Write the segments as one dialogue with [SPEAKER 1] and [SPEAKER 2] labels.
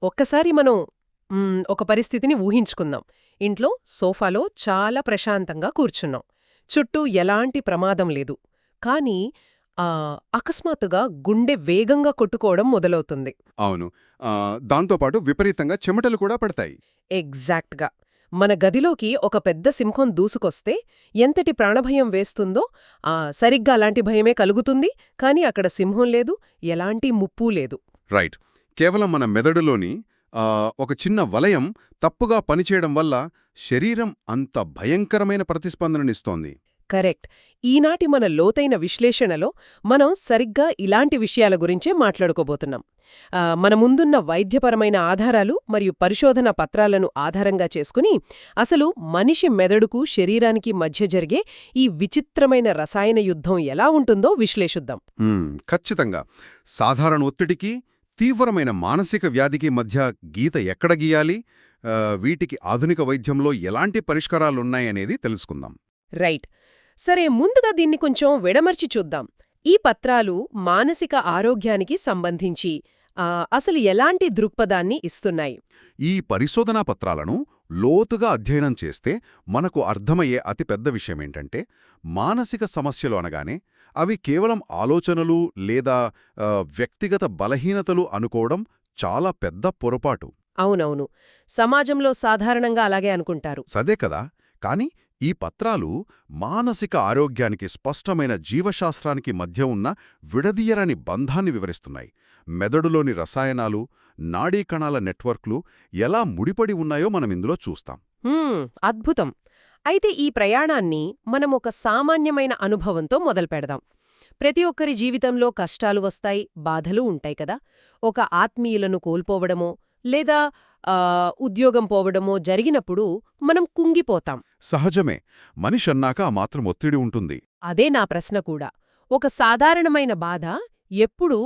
[SPEAKER 1] ఒక్కసారి మనం ఒక పరిస్థితిని ఊహించుకుందాం. ఇంట్లో సోఫాలో చాలా ప్రశాంతంగా కూర్చున్నాం. చుట్టూ ఎలాంటి ప్రమాదం లేదు. కానీ అకస్మాత్తుగా గుండె వేగంగా కొట్టుకోవడం మొదలవుతుంది.
[SPEAKER 2] అవును. దాంతోపాటు విపరీతంగా చెమటలు కూడా పడతాయి.
[SPEAKER 1] ఎగ్జాక్ట్‌గా. మన గదిలోకి ఒక పెద్ద సింహం దూసుకొస్తే ఎంతటి ప్రాణభయం వేస్తుందో సరిగ్గా అలాంటి భయమే కలుగుతుంది. కానీ అక్కడ సింహం లేదు, ఎలాంటి ముప్పూ లేదు.
[SPEAKER 2] రైట్. కేవలం మన మెదడులోని ఒక చిన్న వలయం తప్పుగా పనిచేయడం వల్ల శరీరం అంత భయంకరమైన ప్రతిస్పందననిస్తోంది.
[SPEAKER 1] కరెక్ట్. ఈనాటి మన లోతైన విశ్లేషణలో మనం సరిగ్గా ఇలాంటి విషయాల గురించే మాట్లాడుకోబోతున్నాం. మన ముందున్న వైద్యపరమైన ఆధారాలు మరియు పరిశోధన పత్రాలను ఆధారంగా చేసుకుని అసలు మనిషి మెదడుకు శరీరానికి మధ్య జరిగే ఈ విచిత్రమైన రసాయన యుద్ధం ఎలా ఉంటుందో విశ్లేషిద్దాం.
[SPEAKER 2] ఖచ్చితంగా. సాధారణ ఒత్తిడికి, తీవ్రమైన మానసిక వ్యాధికి మధ్య గీత ఎక్కడ గీయాలి, వీటికి ఆధునిక వైద్యంలో ఎలాంటి పరిష్కారాలున్నాయనేది తెలుసుకుందాం.
[SPEAKER 1] రైట్. సరే, ముందుగా దీన్ని కొంచెం విడమర్చి చూద్దాం. ఈ పత్రాలు మానసిక ఆరోగ్యానికి సంబంధించి అసలు ఎలాంటి దృక్పథాన్ని ఇస్తున్నాయి?
[SPEAKER 2] ఈ పరిశోధనా పత్రాలను లోతుగా అధ్యయనం చేస్తే మనకు అర్థమయ్యే అతిపెద్ద విషయమేంటంటే, మానసిక సమస్యలు అనగానే అవి కేవలం ఆలోచనలు లేదా వ్యక్తిగత బలహీనతలు అనుకోవడం చాలా పెద్ద పొరపాటు.
[SPEAKER 1] అవునవును. సమాజంలో సాధారణంగా అలాగే అనుకుంటారు.
[SPEAKER 2] సదే కదా. కాని ఈ పత్రాలు మానసిక ఆరోగ్యానికి స్పష్టమైన జీవశాస్త్రానికి మధ్య ఉన్న విడదీయరాని బంధాన్ని వివరిస్తున్నాయి. మెదడులోని రసాయనాలు, నాడీ కణాల నెట్వర్క్లు ఎలా ముడిపడి ఉన్నాయో మనమిందులో చూస్తాం.
[SPEAKER 1] అద్భుతం. అయితే ఈ ప్రయాణాన్ని మనం ఒక సామాన్యమైన అనుభవంతో మొదలుపెడదాం. ప్రతి ఒక్కరి జీవితంలో కష్టాలు వస్తాయి, బాధలు ఉంటాయి కదా. ఒక ఆత్మీయులను కోల్పోవడమో లేదా ఉద్యోగం పోవడమో జరిగినప్పుడు మనం కుంగిపోతాం.
[SPEAKER 2] సహజమే. మనిషన్నాక ఆ మాత్రం ఒత్తిడి ఉంటుంది.
[SPEAKER 1] అదే నా ప్రశ్న కూడా. ఒక సాధారణమైన బాధ ఎప్పుడూ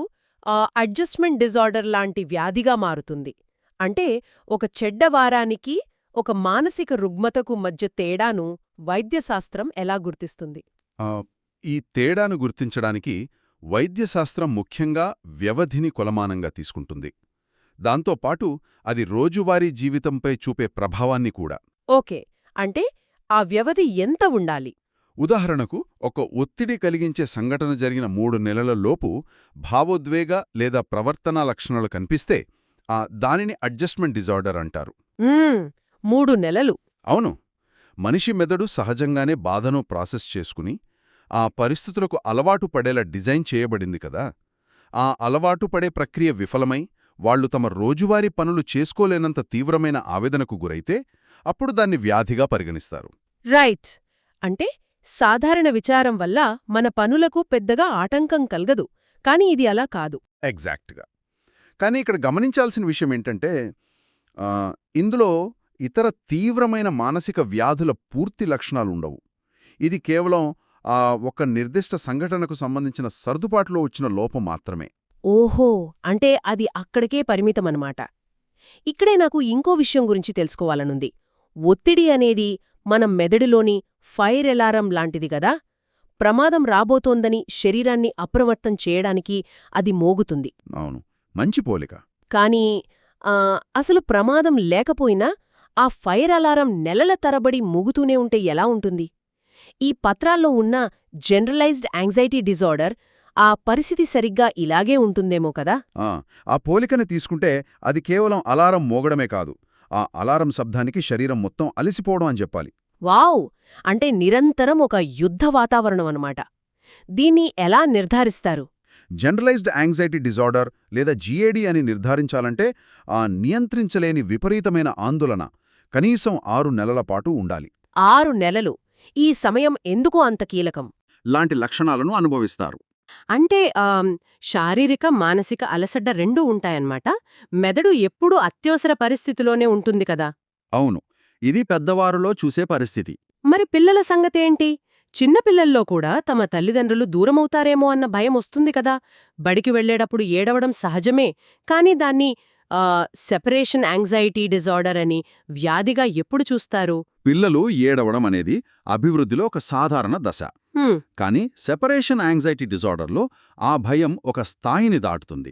[SPEAKER 1] అడ్జస్ట్మెంట్ డిజార్డర్ లాంటి వ్యాధిగా మారుతుంది. అంటే ఒక చెడ్డ వారానికి ఒక మానసిక రుగ్మతకు మధ్య తేడాను వైద్యశాస్త్రం ఎలా గుర్తిస్తుంది?
[SPEAKER 2] ఈ తేడాను గుర్తించడానికి వైద్యశాస్త్రం ముఖ్యంగా వ్యవధిని కొలమానంగా తీసుకుంటుంది. దాంతోపాటు అది రోజువారీ జీవితంపై చూపే ప్రభావాన్ని కూడా.
[SPEAKER 1] ఓకే. అంటే ఆ వ్యవధి ఎంత ఉండాలి?
[SPEAKER 2] ఉదాహరణకు, ఒక ఒత్తిడి కలిగించే సంఘటన జరిగిన 3 నెలల లోపు భావోద్వేగ లేదా ప్రవర్తనా లక్షణాలు కనిపిస్తే దానిని అడ్జస్ట్మెంట్ డిజార్డర్ అంటారు.
[SPEAKER 1] 3 నెలలు?
[SPEAKER 2] అవును. మనిషి మెదడు సహజంగానే బాధను ప్రాసెస్ చేసుకుని ఆ పరిస్థితులకు అలవాటు పడేలా డిజైన్ చేయబడింది కదా. ఆ అలవాటు పడే ప్రక్రియ విఫలమై వాళ్లు తమ రోజువారీ పనులు చేసుకోలేనంత తీవ్రమైన ఆవేదనకు గురైతే అప్పుడు దాన్ని వ్యాధిగా పరిగణిస్తారు.
[SPEAKER 1] రైట్. అంటే సాధారణ విచారం వల్ల మన పనులకు పెద్దగా ఆటంకం కలగదు, కాని ఇది అలా కాదు.
[SPEAKER 2] ఎగ్జాక్ట్గా. కానీ ఇక్కడ గమనించాల్సిన విషయమేంటంటే, ఇందులో ఇతర తీవ్రమైన మానసిక వ్యాధుల పూర్తి లక్షణాలుండవు. ఇది కేవలం ఒక నిర్దిష్ట సంఘటనకు సంబంధించిన సర్దుబాటులో వచ్చిన లోపం మాత్రమే.
[SPEAKER 1] ఓహో, అంటే అది అక్కడికే పరిమితమన్నమాట. ఇక్కడే నాకు ఇంకో విషయం గురించి తెలుసుకోవాలనుంది. ఒత్తిడి అనేది మన మెదడులోని ఫైర్ అలారం లాంటిది గదా. ప్రమాదం రాబోతోందని శరీరాన్ని అప్రమత్తం చేయడానికి అది మోగుతుంది.
[SPEAKER 2] అవును, మంచి పోలిక.
[SPEAKER 1] కానీ అసలు ప్రమాదం లేకపోయినా ఆ ఫైర్ అలారం నెలల తరబడి మోగుతూనే ఉంటే ఎలా ఉంటుంది? ఈ పత్రాల్లో ఉన్న జనరలైజ్డ్ యాంగ్జైటీ డిజార్డర్ ఆ పరిస్థితి సరిగ్గా ఇలాగే ఉంటుందేమో కదా.
[SPEAKER 2] ఆ పోలికని తీసుకుంటే అది కేవలం అలారం మోగడమే కాదు, ఆ అలారం శబ్దానికి శరీరం మొత్తం అలసిపోవడం అని చెప్పాలి.
[SPEAKER 1] వావ్! అంటే నిరంతరం ఒక యుద్ధ వాతావరణం అన్నమాట. దీన్ని ఎలా నిర్ధారిస్తారు?
[SPEAKER 2] జనరలైజ్డ్ యాంగ్జైటీ డిజార్డర్ లేదా జీఏడీ అని నిర్ధారించాలంటే ఆ నియంత్రించలేని విపరీతమైన ఆందోళన కనీసం 6 నెలల పాటు ఉండాలి.
[SPEAKER 1] 6 నెలలు? ఈ సమయం ఎందుకు అంత కీలకం?
[SPEAKER 2] లాంటి లక్షణాలను అనుభవిస్తారు.
[SPEAKER 1] అంటే శారీరక, మానసిక అలసట రెండూ ఉంటాయన్నమాట. మెదడు ఎప్పుడూ అత్యవసర పరిస్థితిలోనే ఉంటుంది కదా.
[SPEAKER 2] అవును, ఇది పెద్దవారులో చూసే పరిస్థితి.
[SPEAKER 1] మరి పిల్లల సంగతేంటి? చిన్నపిల్లల్లో కూడా తమ తల్లిదండ్రులు దూరమవుతారేమో అన్న భయం వస్తుంది కదా. బడికి వెళ్లేటప్పుడు ఏడవడం సహజమే, కానీ దాన్ని సెపరేషన్ యాంగ్జైటీ డిజార్డర్ అని వ్యాధిగా ఎప్పుడు చూస్తారు?
[SPEAKER 2] పిల్లలు ఏడవడం అనేది అభివృద్ధిలో ఒక సాధారణ దశ. కానీ సెపరేషన్ యాంగ్జైటీ డిజార్డర్లో ఆ భయం ఒక స్థాయిని దాటుతుంది.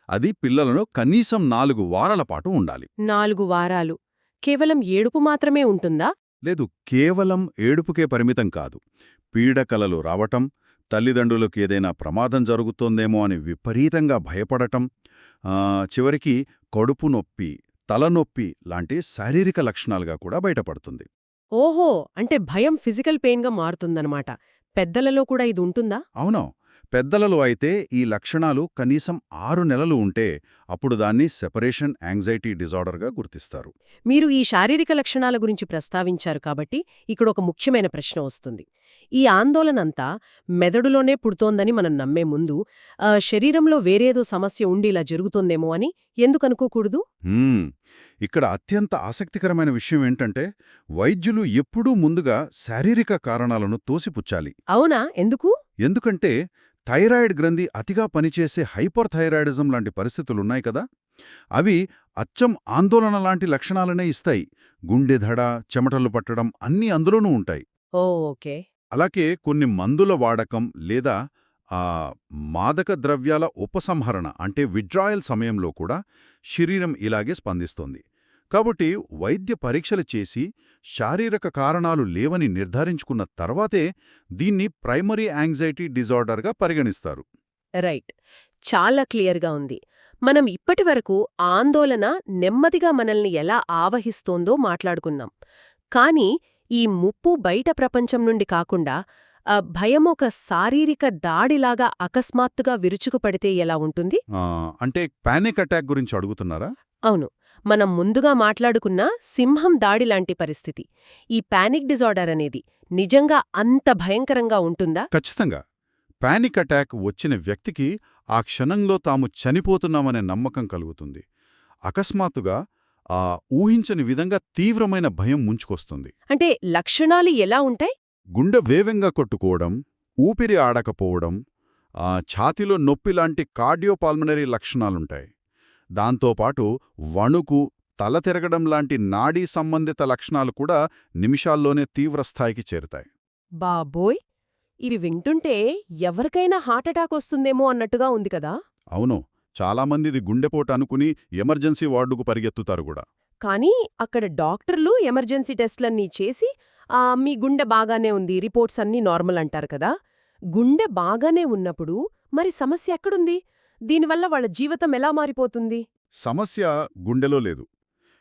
[SPEAKER 2] అది పిల్లలను కనీసం 4 వారాల పాటు ఉండాలి.
[SPEAKER 1] 4 వారాలు. కేవలం ఏడుపు మాత్రమే ఉంటుందా?
[SPEAKER 2] లేదు, కేవలం ఏడుపుకే పరిమితం కాదు. పీడకలలు రావటం, తల్లిదండ్రులకు ఏదైనా ప్రమాదం జరుగుతోందేమో అని విపరీతంగా భయపడటం, చివరికి కడుపు నొప్పి, తలనొప్పి లాంటి శారీరక లక్షణాలుగా కూడా బయటపడుతుంది.
[SPEAKER 1] ఓహో! అంటే భయం ఫిజికల్ పెయిన్‌గా మారుతుందన్నమాట. పెద్దలలో కూడా ఇది ఉంటుందా?
[SPEAKER 2] అవును. పెద్దలలో అయితే ఈ లక్షణాలు కనీసం 6 నెలలు ఉంటే అప్పుడు దాన్ని సెపరేషన్ యాంగ్జైటీ డిజార్డర్గా గుర్తిస్తారు.
[SPEAKER 1] మీరు ఈ శారీరక లక్షణాల గురించి ప్రస్తావించారు కాబట్టి ఇక్కడ ఒక ముఖ్యమైన ప్రశ్న వస్తుంది. ఈ ఆందోళనంతా మెదడులోనే పుడుతోందని మనం నమ్మే ముందు శరీరంలో వేరేదో సమస్య ఉండి ఇలా జరుగుతోందేమో అని ఎందుకు అనుకోకూడదు?
[SPEAKER 2] ఇక్కడ అత్యంత ఆసక్తికరమైన విషయం ఏంటంటే వైద్యులు ఎప్పుడూ ముందుగా శారీరక కారణాలను తోసిపుచ్చాలి.
[SPEAKER 1] అవునా? ఎందుకు?
[SPEAKER 2] ఎందుకంటే థైరాయిడ్ గ్రంథి అతిగా పనిచేసే హైపర్ థైరాయిడిజం లాంటి పరిస్థితులున్నాయి కదా, అవి అచ్చం ఆందోళన లాంటి లక్షణాలనే ఇస్తాయి. గుండె దడ, చెమటలు పట్టడం అన్నీ అందులోనూ ఉంటాయి.
[SPEAKER 1] ఓకే.
[SPEAKER 2] అలాగే కొన్ని మందుల వాడకం లేదా మాదక ద్రవ్యాల ఉపసంహరణ అంటే విడ్రాయల్ సమయంలో కూడా శరీరం ఇలాగే స్పందిస్తోంది. కాబట్టి వైద్య పరీక్షలు చేసి శారీరక కారణాలు లేవని నిర్ధారించుకున్న తర్వాతే దీన్ని ప్రైమరీ యాంగ్జైటీ డిజార్డర్గా పరిగణిస్తారు.
[SPEAKER 1] రైట్. చాలా క్లియర్గా ఉంది. మనం ఇప్పటివరకు ఆందోళన నెమ్మదిగా మనల్ని ఎలా ఆవహిస్తోందో మాట్లాడుకున్నాం. కానీ ఈ ముప్పు బయట ప్రపంచం నుండి కాకుండా భయం ఒక శారీరక దాడిలాగా అకస్మాత్తుగా విరుచుకుపడితే ఎలా ఉంటుంది?
[SPEAKER 2] అంటే పానిక్ అటాక్ గురించి అడుగుతున్నారా?
[SPEAKER 1] అవును. మనం ముందుగా మాట్లాడుకున్న సింహం దాడి లాంటి పరిస్థితి. ఈ పానిక్ డిజార్డర్ అనేది నిజంగా అంత భయంకరంగా ఉంటుందా?
[SPEAKER 2] ఖచ్చితంగా. పానిక్ అటాక్ వచ్చిన వ్యక్తికి ఆ క్షణంలో తాము చనిపోతున్నామనే నమ్మకం కలుగుతుంది. అకస్మాత్తుగా ఊహించని విధంగా తీవ్రమైన భయం ముంచుకొస్తుంది.
[SPEAKER 1] అంటే లక్షణాలు ఎలా ఉంటాయి?
[SPEAKER 2] గుండె వేగంగా కొట్టుకోవడం, ఊపిరి ఆడకపోవడం, ఛాతీలో నొప్పిలాంటి కార్డియోపాల్మనరీ లక్షణాలుంటాయి. దాంతోపాటు వణుకు, తల తిరగడం లాంటి నాడీ సంబంధిత లక్షణాలు కూడా నిమిషాల్లోనే తీవ్రస్థాయికి చేరుతాయి.
[SPEAKER 1] బాబోయ్! ఇవి వింటుంటే ఎవరికైనా హార్టటాక్ వస్తుందేమో అన్నట్టుగా ఉంది కదా?
[SPEAKER 2] అవును. చాలామందిది గుండెపోటు అనుకుని ఎమర్జెన్సీ వార్డుకు పరిగెత్తుతారు కూడా.
[SPEAKER 1] కానీ అక్కడ డాక్టర్లు ఎమర్జెన్సీ టెస్ట్లన్నీ చేసి మీ గుండె బాగానే ఉంది, రిపోర్ట్స్ అన్నీ నార్మల్ అంటారు కదా. గుండె బాగానే ఉన్నప్పుడు మరి సమస్య ఎక్కడుంది? దీనివల్ల వాళ్ళ జీవితం ఎలా మారిపోతుంది?
[SPEAKER 2] సమస్య గుండెలో లేదు.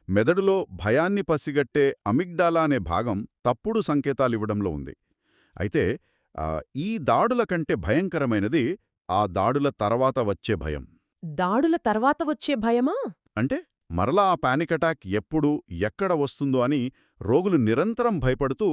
[SPEAKER 2] మెదడులో భయాన్ని పసిగట్టే అమిగ్డాలా అనే భాగం తప్పుడు సంకేతాలివ్వడంలో ఉంది. అయితే ఈ దాడుల కంటే భయంకరమైనది ఆ దాడుల తర్వాత వచ్చే భయం.
[SPEAKER 1] దాడుల తర్వాత వచ్చే భయమా?
[SPEAKER 2] అంటే మరలా ఆ పానిక్ అటాక్ ఎప్పుడు, ఎక్కడ వస్తుందో అని రోగులు నిరంతరం భయపడుతూ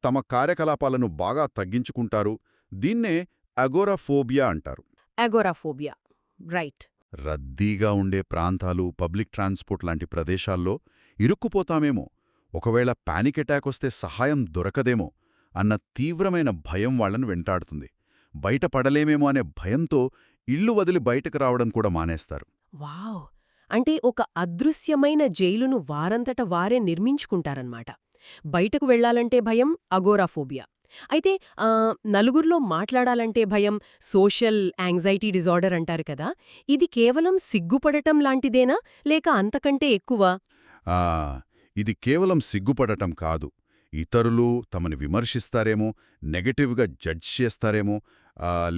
[SPEAKER 2] తమ కార్యకలాపాలను బాగా తగ్గించుకుంటారు. దీన్నే అగోరాఫోబియా అంటారు.
[SPEAKER 1] అగోరాఫోబియా. రైట్.
[SPEAKER 2] రద్దీగా ఉండే ప్రాంతాలు, పబ్లిక్ ట్రాన్స్పోర్ట్ లాంటి ప్రదేశాల్లో ఇరుక్కుపోతామేమో, ఒకవేళ పానిక్ అటాక్ వస్తే సహాయం దొరకదేమో అన్న తీవ్రమైన భయం వాళ్లను వెంటాడుతుంది. బయటపడలేమేమో అనే భయంతో ఇళ్లు వదిలి బయటకు రావడం కూడా మానేస్తారు.
[SPEAKER 1] వావ్! అంటే ఒక అదృశ్యమైన జైలును వారంతట వారే నిర్మించుకుంటారన్నమాట. బయటకు వెళ్లాలంటే భయం, అగోరాఫోబియా. అయితే నలుగురిలో మాట్లాడాలంటే భయం, సోషల్ యాంగ్జైటీ డిజార్డర్ అంటారు కదా. ఇది కేవలం సిగ్గుపడటం లాంటిదేనా లేక అంతకంటే ఎక్కువ?
[SPEAKER 2] ఇది కేవలం సిగ్గుపడటం కాదు. ఇతరులు తమని విమర్శిస్తారేమో, నెగటివ్గా జడ్జ్ చేస్తారేమో,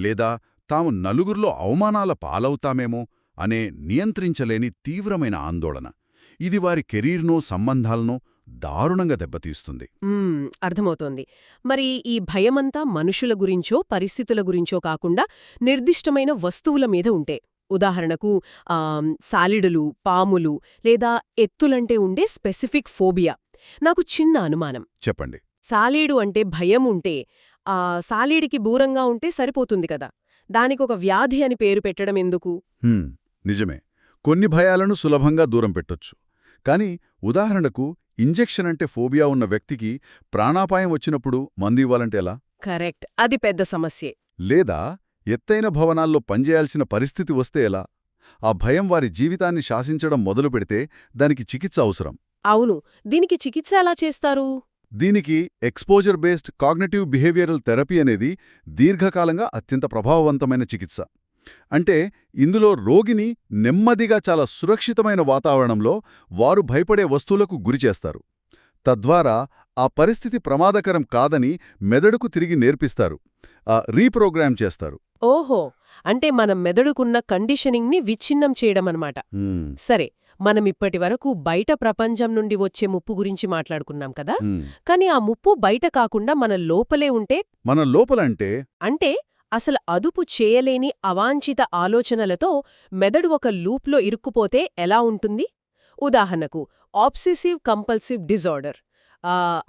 [SPEAKER 2] లేదా తాము నలుగురిలో అవమానాల పాలవుతామేమో అనే నియంత్రించలేని తీవ్రమైన ఆందోళన. ఇది వారి కెరీర్నో, సంబంధాలనో దారుణంగా దెబ్బతీస్తుంది.
[SPEAKER 1] అర్థమవుతోంది. మరి ఈ భయమంతా మనుషుల గురించో, పరిస్థితుల గురించో కాకుండా నిర్దిష్టమైన వస్తువుల మీద ఉంటే, ఉదాహరణకు సాలిడులు, పాములు లేదా ఎత్తులంటే ఉండే స్పెసిఫిక్ ఫోబియా. నాకు చిన్న అనుమానం.
[SPEAKER 2] చెప్పండి.
[SPEAKER 1] సాలీడు అంటే భయం ఉంటే సాలీడికి దూరంగా ఉంటే సరిపోతుంది కదా. దానికొక వ్యాధి అని పేరు పెట్టడం ఎందుకు?
[SPEAKER 2] నిజమే. కొన్ని భయాలను సులభంగా దూరం పెట్టొచ్చు. కానీ ఉదాహరణకు ఇంజెక్షన్ అంటే ఫోబియా ఉన్న వ్యక్తికి ప్రాణాపాయం వచ్చినప్పుడు మందు ఇవ్వాలంటే ఎలా?
[SPEAKER 1] కరెక్ట్. అది పెద్ద సమస్యే.
[SPEAKER 2] లేదా ఎత్తైన భవనాల్లో పనిచేయాల్సిన పరిస్థితి వస్తే ఎలా? ఆ భయం వారి జీవితాన్ని శాసించడం మొదలుపెడితే దానికి చికిత్స అవసరం.
[SPEAKER 1] అవును. దీనికి చికిత్స ఎలా చేస్తారు?
[SPEAKER 2] దీనికి exposure based cognitive behavioural therapy అనేది దీర్ఘకాలంగా అత్యంత ప్రభావవంతమైన చికిత్స. అంటే ఇందులో రోగిని నెమ్మదిగా చాలా సురక్షితమైన వాతావరణంలో వారు భయపడే వస్తువులకు గురిచేస్తారు. తద్వారా ఆ పరిస్థితి ప్రమాదకరం కాదని మెదడుకు తిరిగి నేర్పిస్తారు, రీప్రోగ్రామ్ చేస్తారు.
[SPEAKER 1] ఓహో, అంటే మన మెదడుకున్న కండిషనింగ్ని విచ్ఛిన్నం చేయడమన్నమాట. సరే, మనం ఇప్పటివరకు బయట ప్రపంచం నుండి వచ్చే ముప్పు గురించి మాట్లాడుకున్నాం కదా. కానీ ఆ ముప్పు బయట కాకుండా మన లోపలే ఉంటే,
[SPEAKER 2] మన లోపలంటే
[SPEAKER 1] అంటే అసలు అదుపు చేయలేని అవాంఛిత ఆలోచనలతో మెదడు ఒక లూప్లో ఇరుక్కుపోతే ఎలా ఉంటుంది? ఉదాహరణకు ఆబ్సెసివ్ కంపల్సివ్ డిజార్డర్,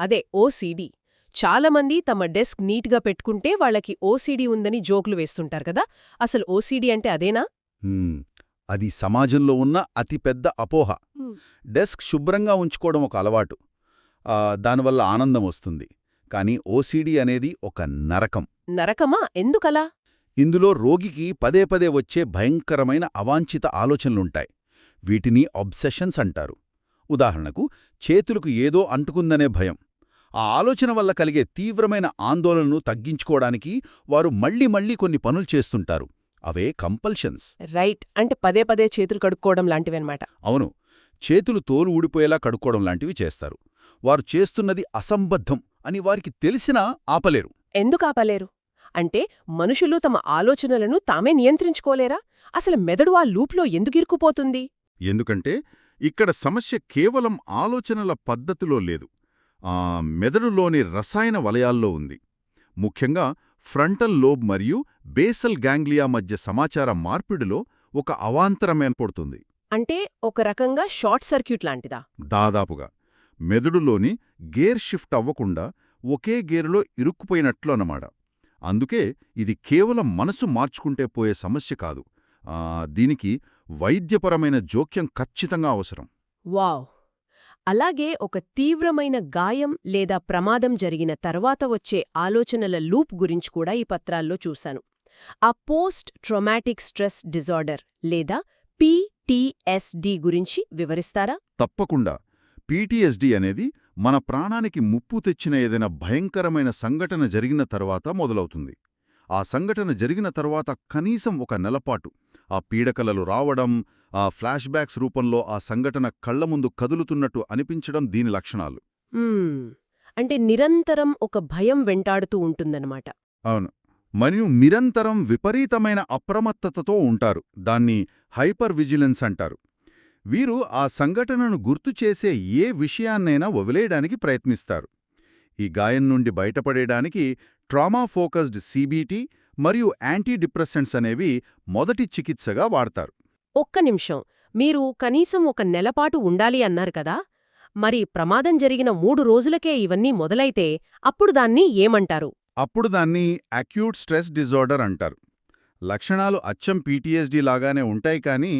[SPEAKER 1] అదే ఓసీడీ. చాలామంది తమ డెస్క్ నీట్గా పెట్టుకుంటే వాళ్ళకి ఓసీడీ ఉందని జోకులు వేస్తుంటారు కదా. అసలు ఓసీడీ అంటే అదేనా?
[SPEAKER 2] అది సమాజంలో ఉన్న అతిపెద్ద అపోహ. డెస్క్ శుభ్రంగా ఉంచుకోవడం ఒక అలవాటు, దానివల్ల ఆనందం వస్తుంది. కానీ ఓసీడీ అనేది ఒక నరకం.
[SPEAKER 1] నరకమా? ఎందుకలా?
[SPEAKER 2] ఇందులో రోగికి పదే పదే వచ్చే భయంకరమైన అవాంఛిత ఆలోచనలుంటాయి. వీటిని అబ్సెషన్స్ అంటారు. ఉదాహరణకు, చేతులకు ఏదో అంటుకుందనే భయం. ఆ ఆలోచన వల్ల కలిగే తీవ్రమైన ఆందోళనను తగ్గించుకోవడానికి వారు మళ్లీ మళ్లీ కొన్ని పనులు చేస్తుంటారు. అవే కంపల్షన్స్.
[SPEAKER 1] రైట్, అంటే పదే పదే చేతులు కడుక్కోవడం లాంటివన్నమాట.
[SPEAKER 2] అవును, చేతులు తోలు ఊడిపోయేలా కడుక్కోవడం లాంటివి చేస్తారు. వారు చేస్తున్నది అసంబద్ధం అని వారికి తెలిసినా ఆపలేరు.
[SPEAKER 1] ఎందుకు ఆపలేరు? అంటే మనుషులు తమ ఆలోచనలను తామే నియంత్రించుకోలేరా? అసలు మెదడు ఆ లూప్లో ఎందుకిరుక్కుపోతుంది?
[SPEAKER 2] ఎందుకంటే ఇక్కడ సమస్య కేవలం ఆలోచనల పద్ధతిలో లేదు, మెదడులోని రసాయన వలయాల్లో ఉంది. ముఖ్యంగా ఫ్రంటల్ లోబ్ మరియు బేసల్ గ్యాంగ్లియా మధ్య సమాచార మార్పిడిలో ఒక అవాంతరం ఏర్పడుతుంది.
[SPEAKER 1] అంటే ఒక రకంగా షార్ట్ సర్క్యూట్ లాంటిదా?
[SPEAKER 2] దాదాపుగా. మెదడులోని గేర్ షిఫ్ట్ అవ్వకుండా ఒకే గేరులో ఇరుక్కుపోయినట్లు అన్నమాట. అందుకే ఇది కేవలం మనసు మార్చుకుంటే పోయే సమస్య కాదు, దీనికి వైద్యపరమైన జోక్యం ఖచ్చితంగా అవసరం.
[SPEAKER 1] వావ్! అలాగే ఒక తీవ్రమైన గాయం లేదా ప్రమాదం జరిగిన తర్వాత వచ్చే ఆలోచనల లూప్ గురించి కూడా ఈ పత్రాల్లో చూశాను. ఆ పోస్ట్ ట్రామాటిక్ స్ట్రెస్ డిజార్డర్ లేదా పీటీఎస్డీ గురించి వివరిస్తారా?
[SPEAKER 2] తప్పకుండా. పీటీఎస్డీ అనేది మన ప్రాణానికి ముప్పు తెచ్చిన ఏదైనా భయంకరమైన సంఘటన జరిగిన తర్వాత మొదలవుతుంది. ఆ సంఘటన జరిగిన తర్వాత కనీసం ఒక నెలపాటు ఆ పీడకలలు రావడం, ఆ ఫ్లాష్ బ్యాక్స్ రూపంలో ఆ సంఘటన కళ్ల ముందు కదులుతున్నట్టు అనిపించడం దీని లక్షణాలు.
[SPEAKER 1] అంటే నిరంతరం ఒక భయం వెంటాడుతూ ఉంటుందన్నమాట.
[SPEAKER 2] అవును, మరియు నిరంతరం విపరీతమైన అప్రమత్తతతో ఉంటారు. దాన్ని హైపర్ విజిలెన్స్ అంటారు. వీరు ఆ సంఘటనను గుర్తుచేసే ఏ విషయాన్నైనా వదిలేయడానికి ప్రయత్నిస్తారు. ఈ గాయం నుండి బయటపడేయడానికి ట్రామా ఫోకస్డ్ సీబీటీ మరియు యాంటీడిప్రెసెంట్స్ అనేవి మొదటి చికిత్సగా వాడతారు.
[SPEAKER 1] ఒక్క నిమిషం, మీరు కనీసం ఒక నెలపాటు ఉండాలి అన్నారు కదా. మరి ప్రమాదం జరిగిన 3 రోజులకే ఇవన్నీ మొదలైతే అప్పుడు దాన్ని ఏమంటారు?
[SPEAKER 2] అప్పుడు దాన్ని అక్యూట్ స్ట్రెస్ డిజార్డర్ అంటారు. లక్షణాలు అచ్చం పీటీఎస్డీ లాగానే ఉంటాయి, కానీ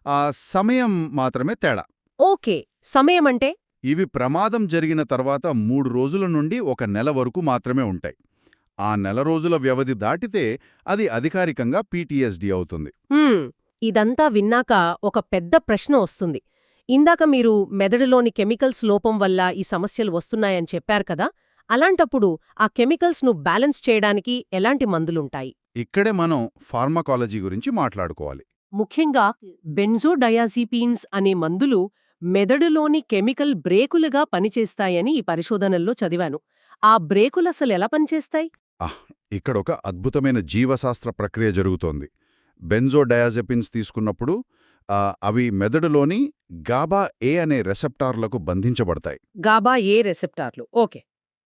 [SPEAKER 2] ఆ సమయం మాత్రమే తేడా.
[SPEAKER 1] ఓకే, సమయమంటే?
[SPEAKER 2] ఇవి ప్రమాదం జరిగిన తర్వాత 3 రోజుల నుండి 1 నెల వరకు మాత్రమే ఉంటాయి. ఆ నెల రోజుల వ్యవధి దాటితే అది అధికారికంగా పీటీఎస్డీ అవుతుంది.
[SPEAKER 1] ఇదంతా విన్నాక ఒక పెద్ద ప్రశ్న వస్తుంది. ఇందాక మీరు మెదడులోని కెమికల్స్ లోపం వల్ల ఈ సమస్యలు వస్తున్నాయని చెప్పారు కదా. అలాంటప్పుడు ఆ కెమికల్స్ను బ్యాలెన్స్ చేయడానికి ఎలాంటి మందులుంటాయి?
[SPEAKER 2] ఇక్కడే మనం ఫార్మకాలజీ గురించి మాట్లాడుకోవాలి.
[SPEAKER 1] ముఖ్యంగా బెంజోడయాజిపీన్స్ అనే మందులు మెదడులోని కెమికల్ బ్రేకులుగా పనిచేస్తాయని ఈ పరిశోధనల్లో చదివాను. ఆ బ్రేకులసలెలా పనిచేస్తాయి?
[SPEAKER 2] ఇక్కడొక అద్భుతమైన జీవశాస్త్ర ప్రక్రియ జరుగుతోంది. బెంజోడయాజెపిన్స్ తీసుకున్నప్పుడు అవి మెదడులోని గాబా ఏ అనే రెసెప్టార్లకు బంధించబడతాయి.
[SPEAKER 1] గాబా ఏ రెసెప్టార్లు, ఓకే.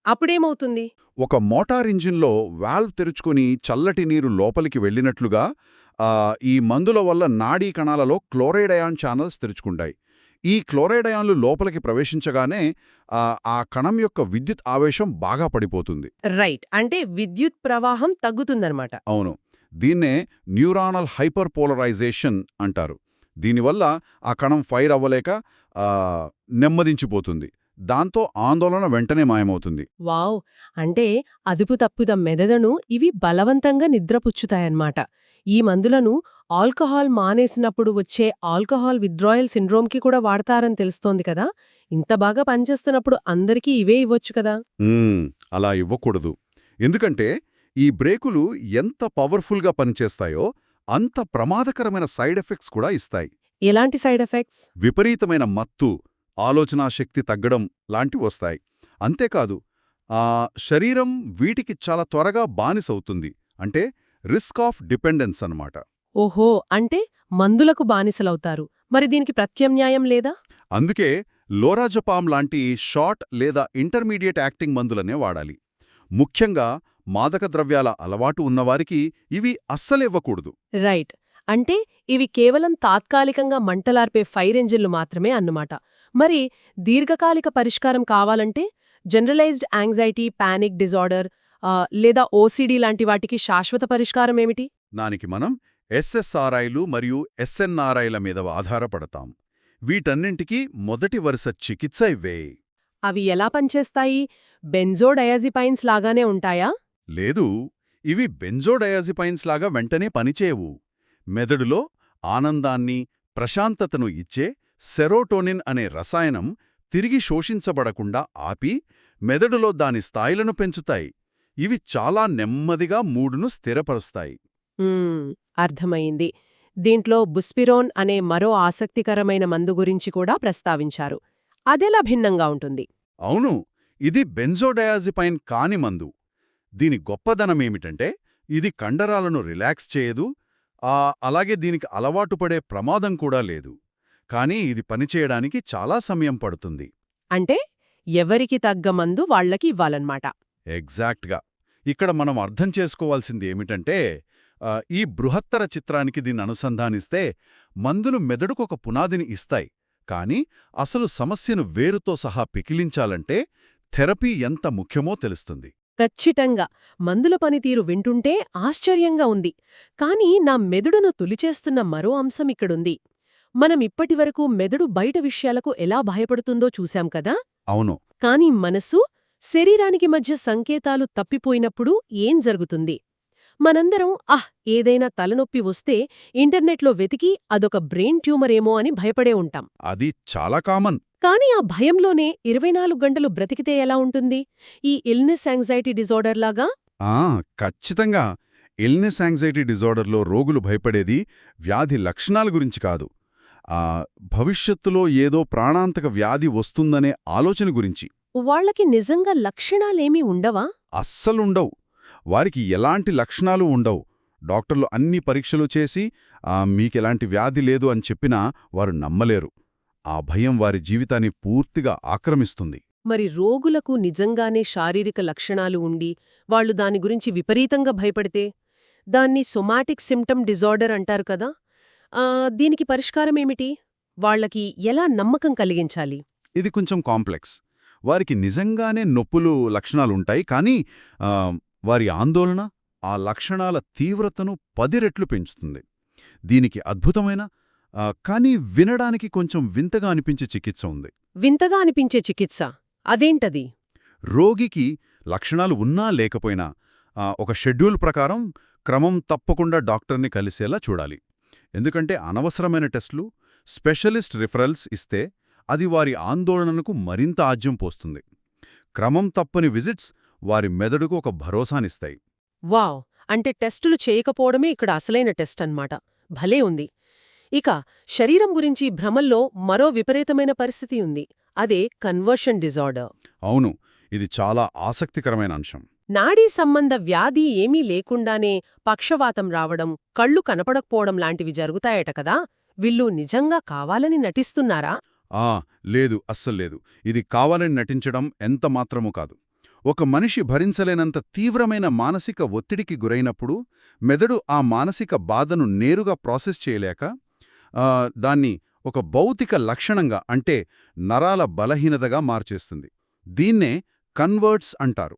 [SPEAKER 1] అప్పుడేమవుతుంది?
[SPEAKER 2] ఒక మోటార్ ఇంజిన్లో వాల్వ్ తెరుచుకుని చల్లటి నీరు లోపలికి వెళ్ళినట్లుగా ఈ మందుల వల్ల నాడీ కణాలలో క్లోరైడ్ అయాన్ ఛానల్స్ తెరుచుకుంటాయి. ఈ క్లోరైడ్ అయాన్లు లోపలికి ప్రవేశించగానే ఆ కణం యొక్క విద్యుత్ ఆవేశం బాగా పడిపోతుంది.
[SPEAKER 1] రైట్, అంటే విద్యుత్ ప్రవాహం తగ్గుతుందన్నమాట.
[SPEAKER 2] అవును, దీన్నే న్యూరానల్ హైపర్పోలరైజేషన్ అంటారు. దీనివల్ల ఆ కణం ఫైర్ అవ్వలేక నెమ్మదించిపోతుంది. దాంతో ఆందోళన వెంటనే మాయమవుతుంది.
[SPEAKER 1] వావ్! అంటే అదుపు తప్పుద మెదడును ఇవి బలవంతంగా నిద్రపుచ్చుతాయన్నమాట. ఈ మందులను ఆల్కహాల్ మానేసినప్పుడు వచ్చే ఆల్కహాల్ విత్డ్రాయల్ సిండ్రోమ్కి కూడా వాడతారని తెలుస్తోంది కదా. ఇంత బాగా పనిచేస్తున్నప్పుడు అందరికీ ఇవే ఇవ్వొచ్చు కదా.
[SPEAKER 2] అలా ఇవ్వకూడదు. ఎందుకంటే ఈ బ్రేకులు ఎంత పవర్ఫుల్గా పనిచేస్తాయో అంత ప్రమాదకరమైన సైడ్ ఎఫెక్ట్స్ కూడా ఇస్తాయి.
[SPEAKER 1] ఎలాంటి సైడ్ ఎఫెక్ట్స్?
[SPEAKER 2] విపరీతమైన మత్తు, ఆలోచనాశక్తి తగ్గడం లాంటి వస్తాయి. అంతేకాదు శరీరం వీటికి చాలా త్వరగా బానిసవుతుంది. అంటే రిస్క్ ఆఫ్ డిపెండెన్స్ అన్నమాట.
[SPEAKER 1] ఓహో, అంటే మందులకు బానిసలవుతారు. మరి దీనికి ప్రత్యామ్నాయం లేదా?
[SPEAKER 2] అందుకే లోరాజపామ్ లాంటి షార్ట్ లేదా ఇంటర్మీడియట్ యాక్టింగ్ మందులనే వాడాలి. ముఖ్యంగా మాదక ద్రవ్యాల అలవాటు ఉన్నవారికి ఇవి అస్సలివ్వకూడదు.
[SPEAKER 1] రైట్. అంటే ఇవి కేవలం తాత్కాలికంగా మంటలార్పే ఫైర్ ఎంజిన్లు మాత్రమే అన్నమాట. మరి దీర్ఘకాలిక పరిష్కారం కావాలంటే జనరలైజ్డ్ యాంగ్జైటీ, పానిక్ డిజార్డర్ లేదా ఓసిడి లాంటి వాటికి శాశ్వత పరిష్కారం ఏమిటి?
[SPEAKER 2] దానికి మనం ఎస్ఎస్ఆర్ఐలు మరియు ఎస్ఎన్ఆర్ఐల మీద ఆధారపడతాం. వీటన్నింటికీ మొదటి వరుస చికిత్స ఇవే.
[SPEAKER 1] అవి ఎలా పనిచేస్తాయి? బెంజోడయాజిపైన్స్ లాగానే ఉంటాయా?
[SPEAKER 2] లేదు, ఇవి బెంజోడయాజిపైన్స్ లాగా వెంటనే పనిచేయవు. మెదడులో ఆనందాన్ని, ప్రశాంతతను ఇచ్చే సెరోటోనిన్ అనే రసాయనం తిరిగి శోషించబడకుండా ఆపి మెదడులో దాని స్థాయిలను పెంచుతాయి. ఇవి చాలా నెమ్మదిగా మూడును స్థిరపరుస్తాయి.
[SPEAKER 1] అర్థమయింది. దీంట్లో బుస్పిరోన్ అనే మరో ఆసక్తికరమైన మందు గురించి కూడా ప్రస్తావించారు. అదెలా భిన్నంగా ఉంటుంది?
[SPEAKER 2] అవును, ఇది బెంజోడయాజిపైన్ కాని మందు. దీని గొప్పదనమేమిటంటే ఇది కండరాలను రిలాక్స్ చేయదు, అలాగే దీనికి అలవాటు పడే ప్రమాదం కూడా లేదు. కానీ ఇది పనిచేయడానికి చాలా సమయం పడుతుంది.
[SPEAKER 1] అంటే ఎవరికి తగ్గ మందు వాళ్లకి ఇవ్వాలన్నమాట.
[SPEAKER 2] ఎగ్జాక్ట్గా. ఇక్కడ మనం అర్థం చేసుకోవాల్సింది ఏమిటంటే ఈ బృహత్తర చిత్రానికి దీన్ని అనుసంధానిస్తే మందులు మెదడుకొక పునాదిని ఇస్తాయి. కానీ అసలు సమస్యను వేరుతో సహా పికిలించాలంటే థెరపీ ఎంత ముఖ్యమో తెలుస్తుంది.
[SPEAKER 1] ఖచ్చితంగా. మందుల పనితీరు వింటుంటే ఆశ్చర్యంగా ఉంది. కానీ నా మెదడును తొలిచేస్తున్న మరో అంశం ఇక్కడుంది. మనం ఇప్పటివరకు మెదడు బయట విషయాలకు ఎలా భయపడుతుందో చూశాం కదా.
[SPEAKER 2] అవును.
[SPEAKER 1] కానీ మనసు, శరీరానికి మధ్య సంకేతాలు తప్పిపోయినప్పుడు ఏం జరుగుతుంది? మనందరం ఏదైనా తలనొప్పి వస్తే ఇంటర్నెట్లో వెతికి అదొక బ్రెయిన్ ట్యూమరేమో అని భయపడే ఉంటాం.
[SPEAKER 2] అది చాలా కామన్.
[SPEAKER 1] కానీ ఆ భయంలోనే 24 గంటలు బ్రతికితే ఎలా ఉంటుంది? ఈ ఇల్నెస్ యాంగ్జైటీ డిజార్డర్ లాగా?
[SPEAKER 2] ఖచ్చితంగా. ఇల్నెస్ యాంగ్జైటీ డిజార్డర్లో రోగులు భయపడేది వ్యాధి లక్షణాల గురించి కాదు, భవిష్యత్తులో ఏదో ప్రాణాంతక వ్యాధి వస్తుందనే ఆలోచన గురించి.
[SPEAKER 1] వాళ్లకి నిజంగా లక్షణాలేమీ ఉండవా?
[SPEAKER 2] అస్సలుండవు. వారికి ఎలాంటి లక్షణాలు ఉండవు. డాక్టర్లు అన్ని పరీక్షలు చేసి మీకెలాంటి వ్యాధి లేదు అని చెప్పినా వారు నమ్మలేరు. ఆ భయం వారి జీవితాన్ని పూర్తిగా ఆక్రమిస్తుంది.
[SPEAKER 1] మరి రోగులకు నిజంగానే శారీరక లక్షణాలు ఉండి వాళ్లు దాని గురించి విపరీతంగా భయపడితే దాన్ని సొమాటిక్ సిమ్టమ్ డిజార్డర్ అంటారు కదా. దీనికి పరిష్కారమేమిటి? వాళ్లకి ఎలా నమ్మకం కలిగించాలి?
[SPEAKER 2] ఇది కొంచెం కాంప్లెక్స్. వారికి నిజంగానే నొప్పులు లక్షణాలుంటాయి, కానీ వారి ఆందోళన ఆ లక్షణాల తీవ్రతను 10 రెట్లు పెంచుతుంది. దీనికి అద్భుతమైన కానీ వినడానికి కొంచెం వింతగా అనిపించే చికిత్స ఉంది.
[SPEAKER 1] వింతగా అనిపించే చికిత్స? అదేంటది?
[SPEAKER 2] రోగికి లక్షణాలు ఉన్నా లేకపోయినా ఒక షెడ్యూల్ ప్రకారం క్రమం తప్పకుండా డాక్టర్ని కలిసేలా చూడాలి. ఎందుకంటే అనవసరమైన టెస్టులు, స్పెషలిస్ట్ రిఫరల్స్ ఇస్తే అది వారి ఆందోళనకు మరింత ఆజ్యం పోస్తుంది. క్రమం తప్పని విజిట్స్ వారి మెదడుకు ఒక భరోసానిస్తాయి.
[SPEAKER 1] వావ్! అంటే టెస్టులు చేయకపోవడమే ఇక్కడ అసలైన టెస్ట్ అన్నమాట. భలే ఉంది. ఇక శరీరం గురించి భ్రమల్లో మరో విపరీతమైన పరిస్థితి ఉంది. అదే కన్వర్షన్ డిజార్డర్.
[SPEAKER 2] అవును, ఇది చాలా ఆసక్తికరమైన అంశం.
[SPEAKER 1] నాడీ సంబంధ వ్యాధి ఏమీ లేకుండానే పక్షవాతం రావడం, కళ్ళు కనపడకపోవడం లాంటివి జరుగుతాయట కదా. వీళ్ళు నిజంగా కావాలని నటిస్తున్నారా?
[SPEAKER 2] లేదు, అస్సల్లేదు. ఇది కావాలని నటించడం ఎంతమాత్రమూ కాదు. ఒక మనిషి భరించలేనంత తీవ్రమైన మానసిక ఒత్తిడికి గురైనప్పుడు మెదడు ఆ మానసిక బాధను నేరుగా ప్రాసెస్ చేయలేక దాన్ని ఒక భౌతిక లక్షణంగా, అంటే నరాల బలహీనతగా మార్చేస్తుంది. దీన్నే కన్వర్ట్స్ అంటారు.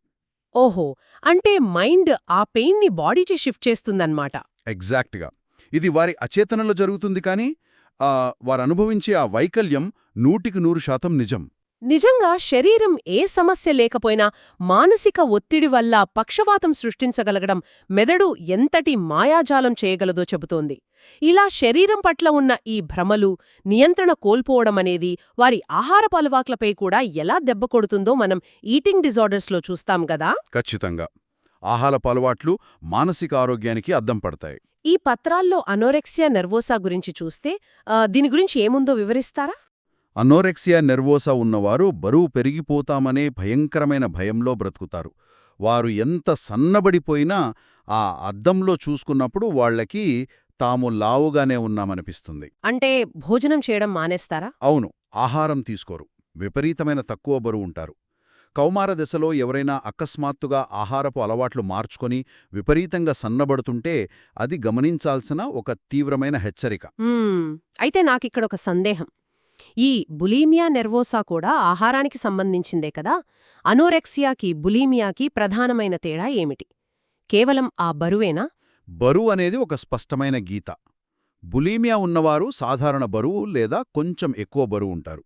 [SPEAKER 1] ఓహో, అంటే మైండ్ ఆ పెయిన్ని బాడీకి షిఫ్ట్ చేస్తుందన్నమాట.
[SPEAKER 2] ఎగ్జాక్ట్గా. ఇది వారి అచేతనలో జరుగుతుంది, కానీ వారనుభవించే ఆ వైకల్యం 100% నిజం.
[SPEAKER 1] నిజంగా శరీరం ఏ సమస్య లేకపోయినా మానసిక ఒత్తిడి వల్ల పక్షవాతం సృష్టించగలగడం మెదడు ఎంతటి మాయాజాలం చేయగలదో చెబుతోంది. ఇలా శరీరం పట్ల ఉన్న ఈ భ్రమలు, నియంత్రణ కోల్పోవడమనేది వారి ఆహారపు అలవాట్లపై కూడా ఎలా దెబ్బ కొడుతుందో మనం ఈటింగ్ డిజార్డర్స్లో చూస్తాం గదా.
[SPEAKER 2] ఖచ్చితంగా. ఆహారపు అలవాట్లు మానసిక ఆరోగ్యానికి అద్దం పడతాయి.
[SPEAKER 1] ఈ పత్రాల్లో అనోరెక్సియా నెర్వోసా గురించి చూస్తే దీని గురించి ఏముందో వివరిస్తారా?
[SPEAKER 2] అనోరెక్సియా నెర్వోసా ఉన్నవారు బరువు పెరిగిపోతామనే భయంకరమైన భయంలో బ్రతుకుతారు. వారు ఎంత సన్నబడిపోయినా ఆ అద్దంలో చూసుకున్నప్పుడు వాళ్లకి తాము లావుగానే ఉన్నామనిపిస్తుంది.
[SPEAKER 1] అంటే భోజనం చేయడం మానేస్తారా?
[SPEAKER 2] అవును, ఆహారం తీసుకోరు, విపరీతమైన తక్కువ బరువుంటారు. కౌమార దశలో ఎవరైనా అకస్మాత్తుగా ఆహారపు అలవాట్లు మార్చుకొని విపరీతంగా సన్నబడుతుంటే అది గమనించాల్సిన ఒక తీవ్రమైన హెచ్చరిక.
[SPEAKER 1] అయితే నాకిక్కడొక సందేహం. ఈ బులీమియా నెర్వోసా కూడా ఆహారానికి సంబంధించిందే కదా? అనోరెక్సియాకి బులీమియాకి ప్రధానమైన తేడా ఏమిటి? కేవలం ఆ బరువేనా?
[SPEAKER 2] బరువు అనేది ఒక స్పష్టమైన గీత. బులీమియా ఉన్నవారు సాధారణ బరువు లేదా కొంచెం ఎక్కువ బరువు ఉంటారు.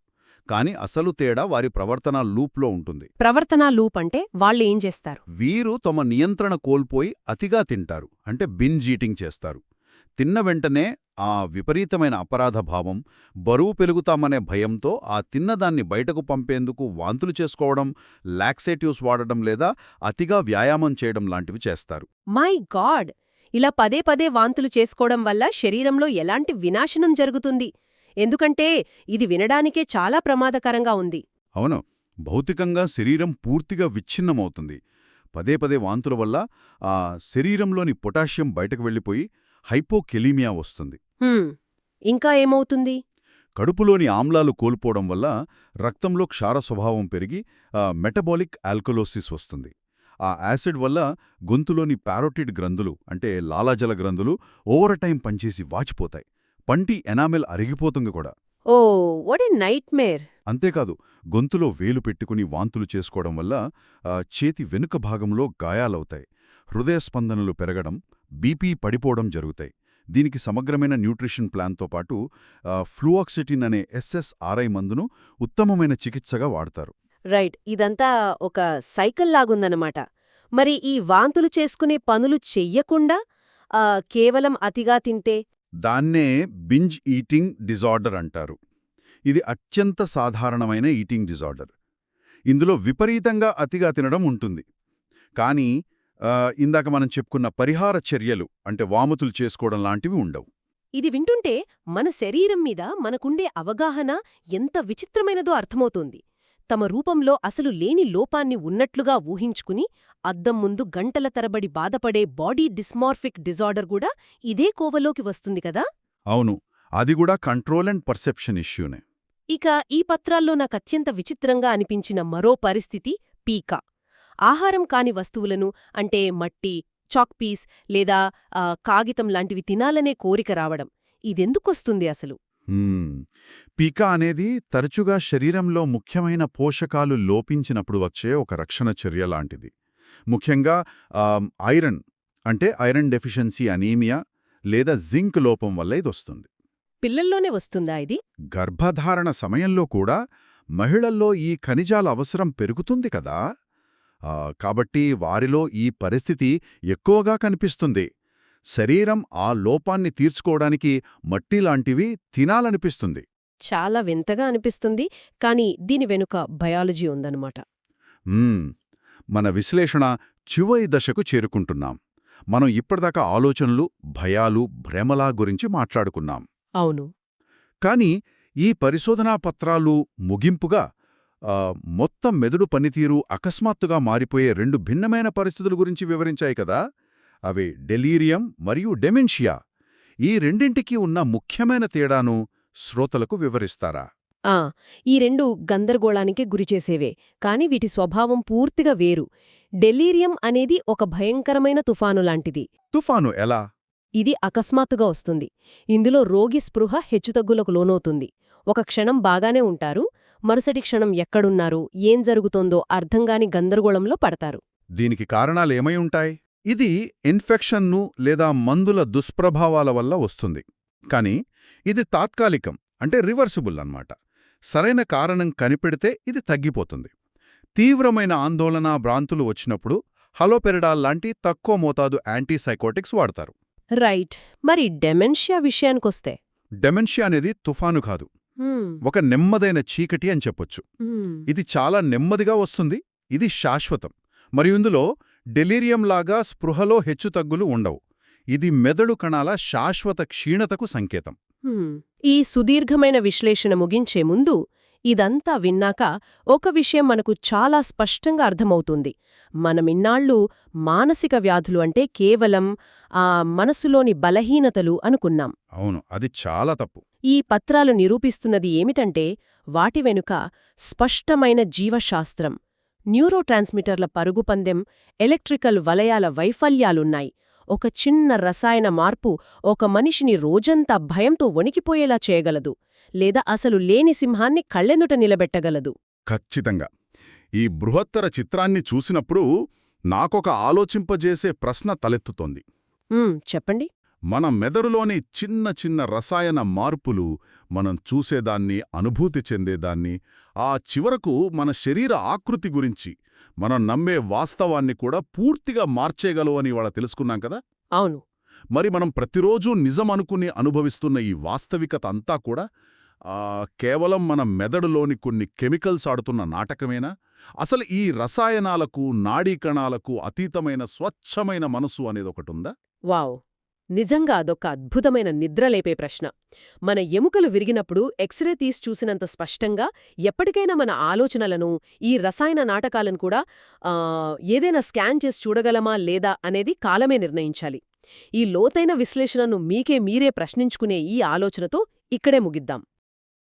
[SPEAKER 2] కాని అసలు తేడా వారి ప్రవర్తన లూప్లో ఉంటుంది.
[SPEAKER 1] ప్రవర్తన లూప్ అంటే వాళ్ళు ఏం చేస్తారు?
[SPEAKER 2] వీరు తమ నియంత్రణ కోల్పోయి అతిగా తింటారు, అంటే బింజ్ ఈటింగ్ చేస్తారు. తిన్న వెంటనే ఆ విపరీతమైన అపరాధ భావం, బరువు పెరుగుతామనే భయంతో ఆ తిన్నదాన్ని బయటకు పంపేందుకు వాంతులు చేసుకోవడం, లాక్సేటివ్స్ వాడడం లేదా అతిగా వ్యాయామం చేయడం లాంటివి చేస్తారు.
[SPEAKER 1] My God! ఇలా పదే పదే వాంతులు చేసుకోవడం వల్ల శరీరంలో ఎలాంటి వినాశనం జరుగుతుంది? ఎందుకంటే ఇది వినడానికే చాలా ప్రమాదకరంగా ఉంది.
[SPEAKER 2] అవును, భౌతికంగా శరీరం పూర్తిగా విచ్ఛిన్నమవుతుంది. పదే పదే వాంతుల వల్ల ఆ శరీరంలోని పొటాషియం బయటకు వెళ్ళిపోయి హైపోకెలీమియా వస్తుంది.
[SPEAKER 1] ఇంకా ఏమవుతుంది?
[SPEAKER 2] కడుపులోని ఆమ్లాలు కోల్పోవడం వల్ల రక్తంలో క్షార స్వభావం పెరిగి మెటబాలిక్ ఆల్కలోసిస్ వస్తుంది. ఆ యాసిడ్ వల్ల గొంతులోని పారోటిడ్ గ్రంథులు, అంటే లాలాజల గ్రంథులు ఓవర్ టైం పనిచేసి వాచిపోతాయి. పంటి ఎనామెల్ అరిగిపోతుంది కూడా.
[SPEAKER 1] ఓ, వాట్ ఏ నైట్మేర్!
[SPEAKER 2] అంతేకాదు, గొంతులో వేలు పెట్టుకుని వాంతులు చేసుకోవడం వల్ల చేతి వెనుక భాగంలో గాయాలవుతాయి. హృదయ స్పందనలు పెరగడం, బీపీ పడిపోవడం జరుగుతాయి. దీనికి సమగ్రమైన న్యూట్రిషన్ ప్లాన్తో పాటు ఫ్లూఆక్సిటిన్ అనే SSRI మందును ఉత్తమమైన చికిత్సగా వాడతారు.
[SPEAKER 1] రైట్, ఇదంతా ఒక సైకిల్ లాగుందన్నమాట. మరి ఈ వాంతులు చేసుకునే పనులు చెయ్యకుండా కేవలం అతిగా తింటే?
[SPEAKER 2] దాన్నే బింజ్ ఈటింగ్ డిజార్డర్ అంటారు. ఇది అత్యంత సాధారణమైన ఈటింగ్ డిజార్డర్. ఇందులో విపరీతంగా అతిగా తినడం ఉంటుంది. కానీ ఇందాక మనం చెప్పుకున్న పరిహార చర్యలు, అంటే వామతులు చేసుకోవడం లాంటివి ఉండవు.
[SPEAKER 1] ఇది వింటుంటే మన శరీరం మీద మనకుండే అవగాహన ఎంత విచిత్రమైనదో అర్థమవుతోంది. తమ రూపంలో అసలు లేని లోపాన్ని ఉన్నట్లుగా ఊహించుకుని అద్దం ముందు గంటల తరబడి బాధపడే బాడీ డిస్మార్ఫిక్ డిజార్డర్ కూడా ఇదే కోవలోకి వస్తుంది కదా?
[SPEAKER 2] అవును, అది కూడా కంట్రోల్ అండ్ పర్సెప్షన్ ఇష్యూనే.
[SPEAKER 1] ఇక ఈ పత్రాల్లో నాకత్యంత విచిత్రంగా అనిపించిన మరో పరిస్థితి పీకా. ఆహారం కాని వస్తువులను, అంటే మట్టి, చాక్పీస్ లేదా కాగితం లాంటివి తినాలనే కోరిక రావడం. ఇదెందుకొస్తుంది అసలు?
[SPEAKER 2] పీకా అనేది తరచుగా శరీరంలో ముఖ్యమైన పోషకాలు లోపించినప్పుడు వచ్చే ఒక రక్షణ చర్య లాంటిది. ముఖ్యంగా ఐరన్, అంటే ఐరన్ డెఫిషియన్సీ అనీమియా లేదా జింక్ లోపం వల్ల ఇదొస్తుంది.
[SPEAKER 1] పిల్లల్లోనే వస్తుందా ఇది?
[SPEAKER 2] గర్భధారణ సమయంలో కూడా మహిళల్లో ఈ ఖనిజాల అవసరం పెరుగుతుంది కదా. కాబట్టి వారిలో ఈ పరిస్థితి ఎక్కువగా కనిపిస్తుంది. శరీరం ఆ లోపాన్ని తీర్చుకోవడానికి మట్టిలాంటివి తినాలనిపిస్తుంది.
[SPEAKER 1] చాలా వింతగా అనిపిస్తుంది, కానీ దీని వెనుక బయాలజీ ఉందన్నమాట.
[SPEAKER 2] మన విశ్లేషణ చివరి దశకు చేరుకుంటున్నాం. మనం ఇప్పటిదాకా ఆలోచనలు, భయాలు, భ్రమల గురించి మాట్లాడుకున్నాం.
[SPEAKER 1] అవును.
[SPEAKER 2] కాని ఈ పరిశోధనా పత్రాలు ముగింపుగా మొత్తం మెదడు పనితీరు అకస్మాత్తుగా మారిపోయే రెండు భిన్నమైన పరిస్థితుల గురించి వివరించాయి కదా. అవి డెలీరియం మరియు డెమెన్షియా. ఈ రెండింటికీ ఉన్న ముఖ్యమైన తేడాను శ్రోతలకు వివరిస్తారా?
[SPEAKER 1] ఈ రెండు గందరగోళానికి గురిచేసేవే, కాని వీటి స్వభావం పూర్తిగా వేరు. డెలీరియం అనేది ఒక భయంకరమైన తుఫాను లాంటిది.
[SPEAKER 2] తుఫాను ఎలా?
[SPEAKER 1] ఇది అకస్మాత్తుగా వస్తుంది. ఇందులో రోగి స్పృహ హెచ్చుతగ్గులకు లోనవుతుంది. ఒక క్షణం బాగానే ఉంటారు, మరుసటి క్షణం ఎక్కడున్నారు, ఏం జరుగుతోందో అర్థంగాని గందరగోళంలో పడతారు.
[SPEAKER 2] దీనికి కారణాలేమై ఉంటాయి? ఇది ఇన్ఫెక్షన్ను లేదా మందుల దుష్ప్రభావాల వల్ల వస్తుంది. కాని ఇది తాత్కాలికం, అంటే రివర్సిబుల్ అన్నమాట. సరైన కారణం కనిపెడితే ఇది తగ్గిపోతుంది. తీవ్రమైన ఆందోళన, భ్రాంతులు వచ్చినప్పుడు హలోపెరిడాల్ లాంటి తక్కువ మోతాదు యాంటీసైకోటిక్స్ వాడతారు.
[SPEAKER 1] రైట్. మరి డెమెన్షియా విషయానికొస్తే?
[SPEAKER 2] డెమెన్షియా అనేది తుఫాను కాదు, ఒక నెమ్మదైన చీకటి అని చెప్పొచ్చు. ఇది చాలా నెమ్మదిగా వస్తుంది. ఇది శాశ్వతం. మరియు ఇందులో డెలీరియంలాగా స్పృహలో హెచ్చుతగ్గులు ఉండవు. ఇది మెదడు కణాల శాశ్వత క్షీణతకు సంకేతం.
[SPEAKER 1] ఈ సుదీర్ఘమైన విశ్లేషణ ముగించే ముందు ఇదంతా విన్నాక ఒక విషయం మనకు చాలా స్పష్టంగా అర్థమవుతుంది. మనమిన్నాళ్ళు మానసిక వ్యాధులు అంటే కేవలం మనసులోని బలహీనతలు అనుకున్నాం.
[SPEAKER 2] అవును, అది చాలా తప్పు.
[SPEAKER 1] ఈ పత్రాలు నిరూపిస్తున్నది ఏమిటంటే వాటి వెనుక స్పష్టమైన జీవశాస్త్రం, న్యూరోట్రాన్స్మిటర్ల పరుగుపందెం, ఎలక్ట్రికల్ వలయాల వైఫల్యాలున్నాయి. ఒక చిన్న రసాయన మార్పు ఒక మనిషిని రోజంతా భయంతో వణికిపోయేలా చేయగలదు, లేదా అసలు లేని సింహాన్ని కళ్ళెందుట నిలబెట్టగలదు.
[SPEAKER 2] ఖచ్చితంగా. ఈ బృహత్తర చిత్రాన్ని చూసినప్పుడు నాకొక ఆలోచింపజేసే ప్రశ్న తలెత్తుతోంది.
[SPEAKER 1] చెప్పండి.
[SPEAKER 2] మన మెదడులోని చిన్న చిన్న రసాయన మార్పులు మనం చూసేదాన్ని, అనుభూతి చెందేదాన్ని, ఆ చివరకు మన శరీర ఆకృతి గురించి మనం నమ్మే వాస్తవాన్ని కూడా పూర్తిగా మార్చేయగలవు అని ఇవాళ తెలుసుకున్నాం కదా.
[SPEAKER 1] అవును.
[SPEAKER 2] మరి మనం ప్రతిరోజూ నిజం అనుకుని అనుభవిస్తున్న ఈ వాస్తవికత అంతా కూడా కేవలం మన మెదడులోని కొన్ని కెమికల్స్ ఆడుతున్న నాటకమేనా? అసలు ఈ రసాయనాలకు, నాడీకణాలకు అతీతమైన స్వచ్ఛమైన మనసు అనేదొకటుందా?
[SPEAKER 1] వావ్! నిజంగా అదొక అద్భుతమైన నిద్రలేపే ప్రశ్న. మన ఎముకలు విరిగినప్పుడు ఎక్స్రే తీసి చూసినంత స్పష్టంగా ఎప్పటికైనా మన ఆలోచనలను, ఈ రసాయన నాటకాలను కూడా ఏదైనా స్కాన్ చేసి చూడగలమా లేదా అనేది కాలమే నిర్ణయించాలి. ఈ లోతైన విశ్లేషణను మీరే ప్రశ్నించుకునే ఈ ఆలోచనతో ఇక్కడే ముగిద్దాం.